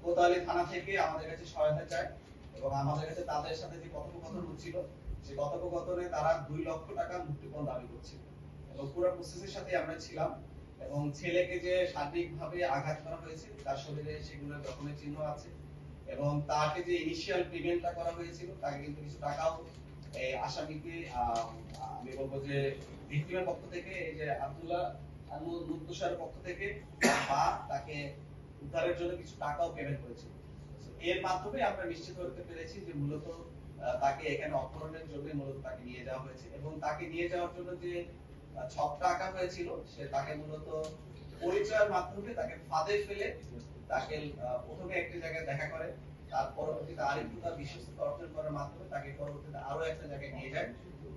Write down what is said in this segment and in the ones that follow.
কোতোয়ালি থানা থেকে আমাদের কাছে সহায়তা চায় এবং আমাদের কাছে তাদের সাথে যে কথোপকথন হচ্ছিল সেই কথোপকথনে তারা 2 লক্ষ টাকা মুক্তিপণ দাবি করছিল এবং পুরো প্রসেসের সাথে আমরা ছিলাম এবং ছেলেকে যে শারীরিকভাবে আঘাত করা হয়েছে তার শরীরে সেগুলোর জখমের চিহ্ন আছে এবং তাকে যে ইনিশিয়াল পেমেন্টটা করা হয়েছিল তাকে কিন্তু কিছু টাকাও আসামিকে আমি বলবো যে ভিকটিমের পক্ষ থেকে এই যে আব্দুল্লাহ মুদ্দুসার পক্ষ থেকে বা তাকে উদ্ধারের জন্য কিছু টাকাও পেমেন্ট করেছিল। এর মাধ্যমে আমরা নিশ্চিত করতে পেরেছি যে মূলত তাকে এখানে অপহরণের জন্য মূলত তাকে নিয়ে যাওয়া হয়েছে এবং তাকে নিয়ে যাওয়ার জন্য যে ছকটা আঁকা হয়েছিল সে তাকে মূলত পরিচয়ের মাধ্যমে তাকে ফাঁদে ফেলে তাকে প্রথমে একটি জায়গায় দেখা করে তার পরবর্তীতে আরেকটু তার বিশ্বস্ততা অর্জন করার মাধ্যমে তাকে পরবর্তীতে আরো একটা জায়গায় নিয়ে যায়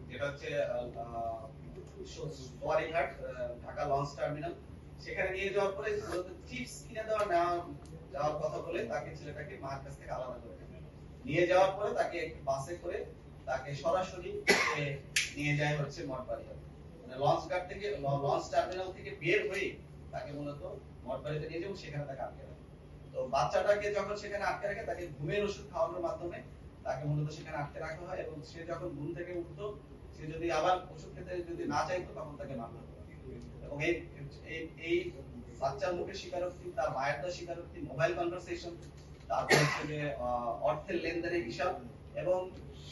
যেটা হচ্ছে সোয়ারিঘাট ঢাকা লঞ্চ টার্মিনাল। সেখানে নিয়ে যাওয়ার পরে মূলত চিপস কিনে যাওয়ার কথা বলে তাকে ছেলেটাকে মার কাছ থেকে আলাদা করে নিয়ে যাওয়ার পরে তাকে বাসে করে তাকে সরাসরি নিয়ে যায় হচ্ছে মঠবাড়িয়া, মানে লঞ্চ ঘাট থেকে লঞ্চ টার্মিনাল থেকে বের হয়ে তাকে মূলত মঠবাড়িতে নিয়ে যাবো, সেখানে তাকে আটকে রাখে। তো বাচ্চাটাকে যখন সেখানে আটকে রাখে তাকে ঘুমের ওষুধ খাওয়ানোর মাধ্যমে তাকে মূলত সেখানে আটকে রাখা হয় এবং সে যখন ঘুম থেকে উঠতো সে যদি আবার ওষুধ খেতে যদি না চাইতো তখন তাকে মারধর করা এবং এই বাচ্চার মুখে স্বীকারোক্তি, তার মায়ের দা স্বীকারোক্তি, মোবাইল কনভারসেশন, তারপর হচ্ছে যে অর্থের লেনদেনের হিসাব এবং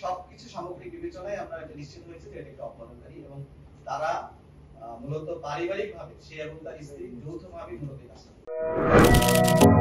সবকিছু সামগ্রিক বিবেচনায় আমরা এটা নিশ্চিত হয়েছে যে এটা একটা অপহরণকারী এবং তারা মূলত পারিবারিক ভাবে সে এবং তার স্ত্রী যৌথভাবে মূলত কাজ করে।